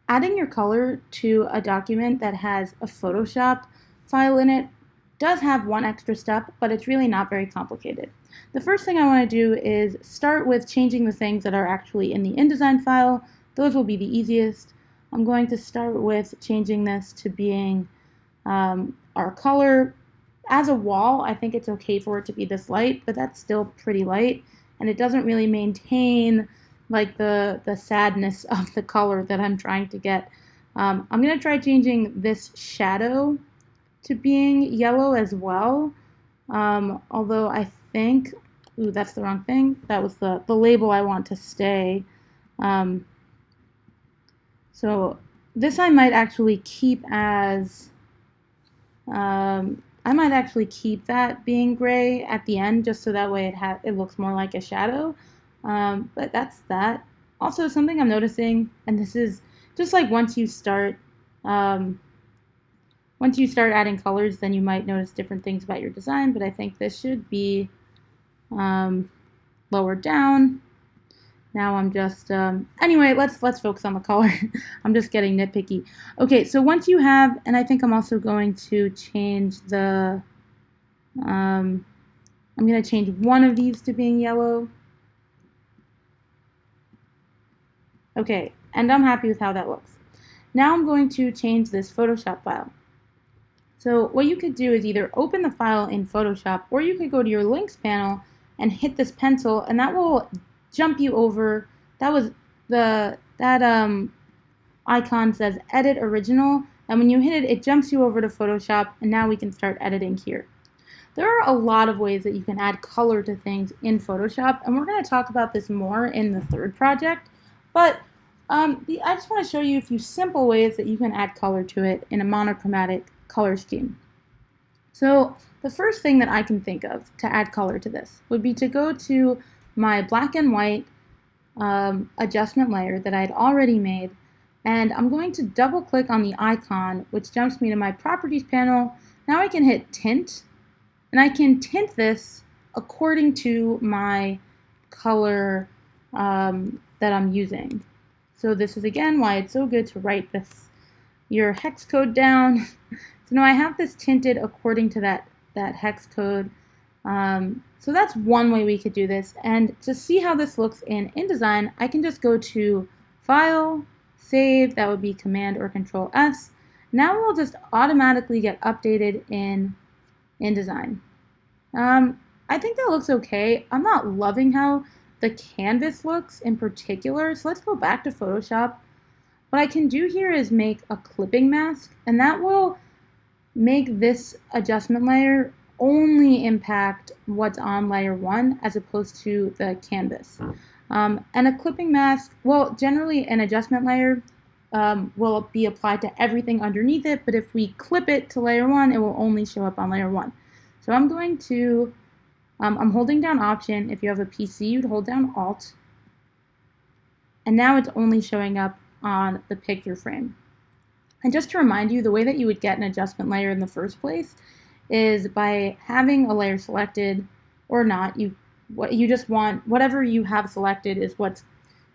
Adding your color to a document that has a Photoshop file in it does have one extra step, but it's really not very complicated. The first thing I want to do is start with changing the things that are actually in the InDesign file. Those will be the easiest. I'm going to start with changing this to being our color. As a wall, I think it's okay for it to be this light, but that's still pretty light, and it doesn't really maintain like the sadness of the color that I'm trying to get. I'm going to try changing this shadow to being yellow as well, although I think, ooh, that's the wrong thing. That was the label I want to stay. Um, so this I might actually keep as, I might actually keep that being gray at the end just so that way it looks more like a shadow. But that's that. Also, something I'm noticing, and this is just like um, once you start adding colors, then you might notice different things about your design. But I think this should be lowered down. Now I'm just anyway. Let's focus on the color. I'm just getting nitpicky. Okay, so once you have, and I think I'm also going to change the. I'm going to change one of these to being yellow. Okay, and I'm happy with how that looks. Now I'm going to change this Photoshop file. So what you could do is either open the file in Photoshop, or you could go to your links panel and hit this pencil, and that will jump you over. That was that icon says Edit Original, and when you hit it, it jumps you over to Photoshop, and now we can start editing here. There are a lot of ways that you can add color to things in Photoshop, and we're going to talk about this more in the third project, but I just want to show you a few simple ways that you can add color to it in a monochromatic color scheme. So the first thing that I can think of to add color to this would be to go to my black and white adjustment layer that I had already made, and I'm going to double click on the icon, which jumps me to my properties panel. Now I can hit tint, and I can tint this according to my color that I'm using. So this is again why it's so good to write your hex code down. So now I have this tinted according to that hex code. So that's one way we could do this. And to see how this looks in InDesign, I can just go to File, Save, that would be Command or Control S. Now it will just automatically get updated in InDesign. I think that looks okay. I'm not loving how the canvas looks in particular, so let's go back to Photoshop. What I can do here is make a clipping mask, and that will make this adjustment layer only impact what's on layer 1 as opposed to the canvas. And a clipping mask, well, generally an adjustment layer will be applied to everything underneath it, but if we clip it to layer 1, it will only show up on layer 1. So I'm going to, I'm holding down Option. If you have a PC, you'd hold down Alt. And now it's only showing up on the picture frame. And just to remind you, the way that you would get an adjustment layer in the first place is by having a layer selected or not. You just want whatever you have selected is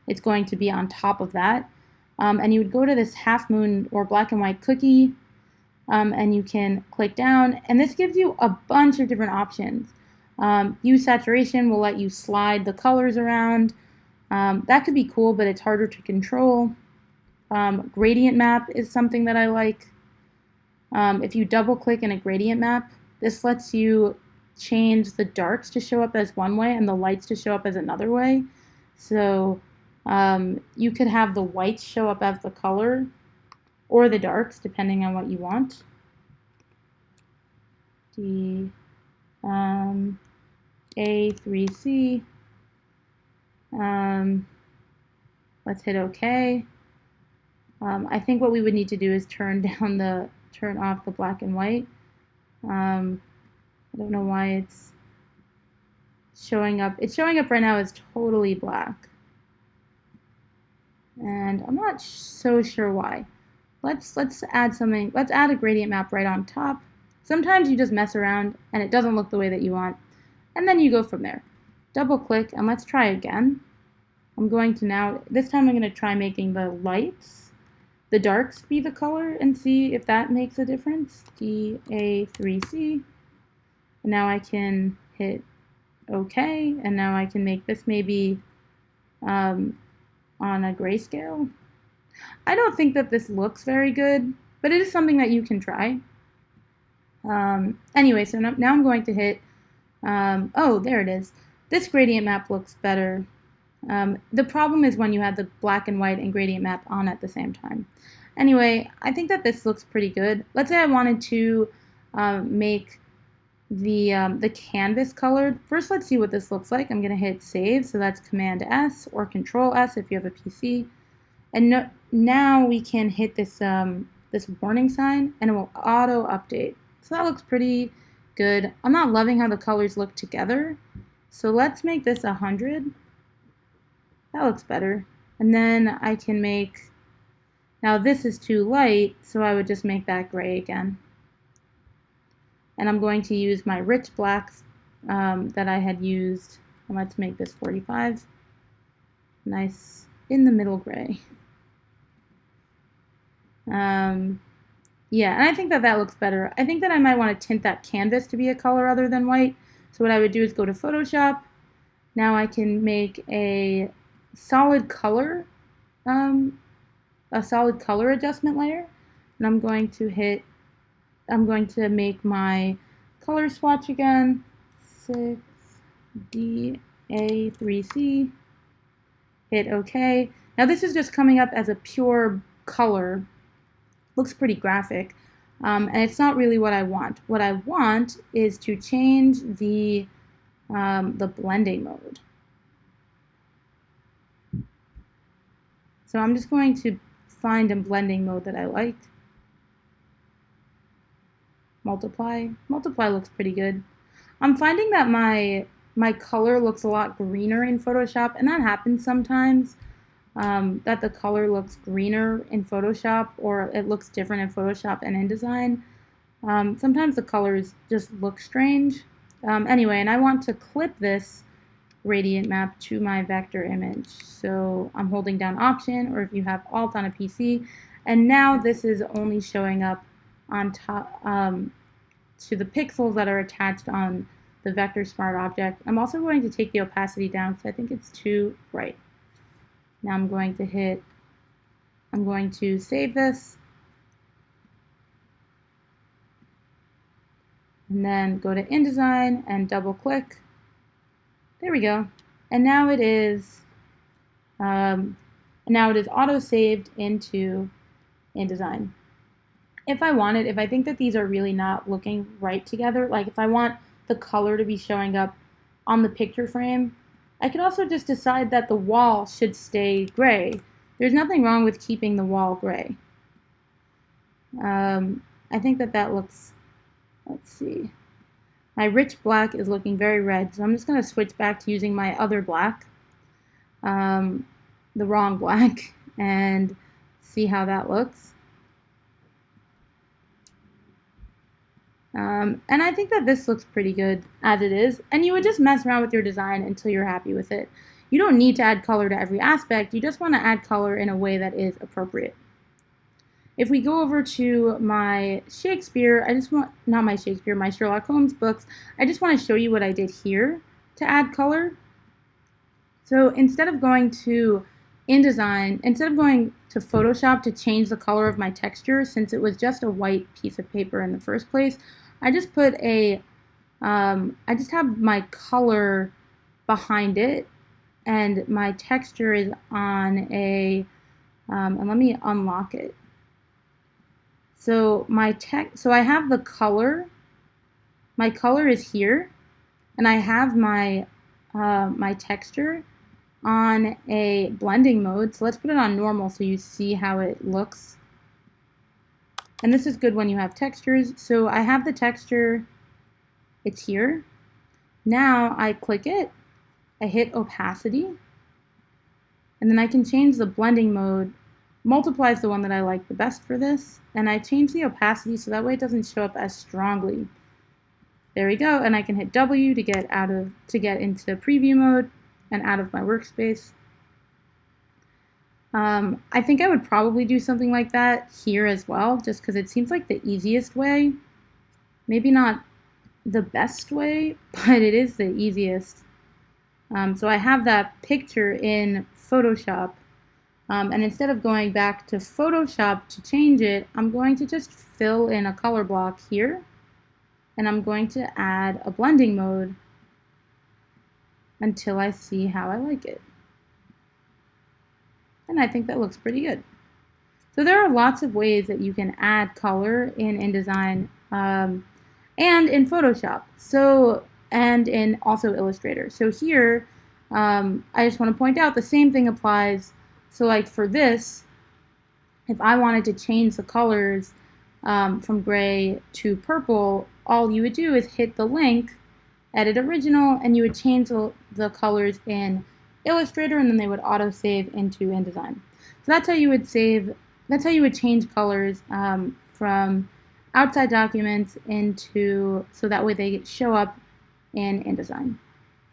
it's going to be on top of that. And you would go to this half moon or black and white cookie, and you can click down, and this gives you a bunch of different options. Use saturation will let you slide the colors around. That could be cool, but it's harder to control. Gradient map is something that I like. If you double click in a gradient map, this lets you change the darks to show up as one way and the lights to show up as another way. So you could have the whites show up as the color or the darks, depending on what you want. A3C. Let's hit OK. I think what we would need to do is turn off the black and white. I don't know why it's showing up. It's showing up right now as totally black. And I'm not so sure why. Let's add something. Let's add a gradient map right on top. Sometimes you just mess around and it doesn't look the way that you want. And then you go from there. Double click and let's try again. I'm going to now, this time I'm going to try making the lights the darks be the color and see if that makes a difference. DA3C. And now I can hit OK, and now I can make this maybe on a grayscale. I don't think that this looks very good, but it is something that you can try. Anyway, so now I'm going to hit, oh, there it is. This gradient map looks better. The problem is when you have the black and white and gradient map on at the same time. Anyway, I think that this looks pretty good. Let's say I wanted to make the canvas colored. First, let's see what this looks like. I'm going to hit save, so that's Command S or Control S if you have a PC. And now we can hit this this warning sign, and it will auto update. So that looks pretty good. I'm not loving how the colors look together, so let's make this 100. That looks better. And then I can make, now this is too light, so I would just make that gray again. And I'm going to use my rich blacks that I had used. And let's make this 45. Nice in the middle gray. Yeah, and I think that looks better. I think that I might want to tint that canvas to be a color other than white. So what I would do is go to Photoshop. Now I can make a solid color adjustment layer. And I'm going to make my color swatch again, 6DA3C, hit OK. Now this is just coming up as a pure color. Looks pretty graphic, and it's not really what I want. What I want is to change the blending mode. So I'm just going to find a blending mode that I like. Multiply looks pretty good. I'm finding that my color looks a lot greener in Photoshop, and that happens sometimes, that the color looks greener in Photoshop, or it looks different in Photoshop and InDesign. Sometimes the colors just look strange. Anyway, and I want to clip this gradient map to my vector image. So I'm holding down Option, or if you have Alt on a PC, and now this is only showing up on top to the pixels that are attached on the Vector Smart object. I'm also going to take the opacity down because I think it's too bright. Now I'm going to save this, and then go to InDesign and double click. There we go. And now it is auto saved into InDesign. If I think that these are really not looking right together, like if I want the color to be showing up on the picture frame, I could also just decide that the wall should stay gray. There's nothing wrong with keeping the wall gray. I think that looks, let's see. My rich black is looking very red, so I'm just going to switch back to using my other black, the wrong black, and see how that looks. And I think that this looks pretty good as it is, and you would just mess around with your design until you're happy with it. You don't need to add color to every aspect, you just want to add color in a way that is appropriate. If we go over to my Shakespeare, my Sherlock Holmes books, I just want to show you what I did here to add color. So instead of going to Photoshop to change the color of my texture, since it was just a white piece of paper in the first place, I just put I just have my color behind it, and my texture is on and let me unlock it. So I have the color. My color is here, and I have my my texture on a blending mode. So let's put it on normal so you see how it looks. And this is good when you have textures. So I have the texture, it's here. Now I click it, I hit opacity, and then I can change the blending mode. Multiply is the one that I like the best for this, and I change the opacity so that way it doesn't show up as strongly. There we go, and I can hit W to get into preview mode and out of my workspace. I think I would probably do something like that here as well, just because it seems like the easiest way. Maybe not the best way, but it is the easiest. So I have that picture in Photoshop, and instead of going back to Photoshop to change it, I'm going to just fill in a color block here, and I'm going to add a blending mode until I see how I like it. And I think that looks pretty good. So there are lots of ways that you can add color in InDesign and in Photoshop. And in also Illustrator. So here, I just want to point out the same thing applies. So like for this, if I wanted to change the colors from gray to purple, all you would do is hit the link, edit original, and you would change the colors in Illustrator, and then they would auto-save into InDesign. So that's how you would change colors from outside documents into, so that way they show up in InDesign.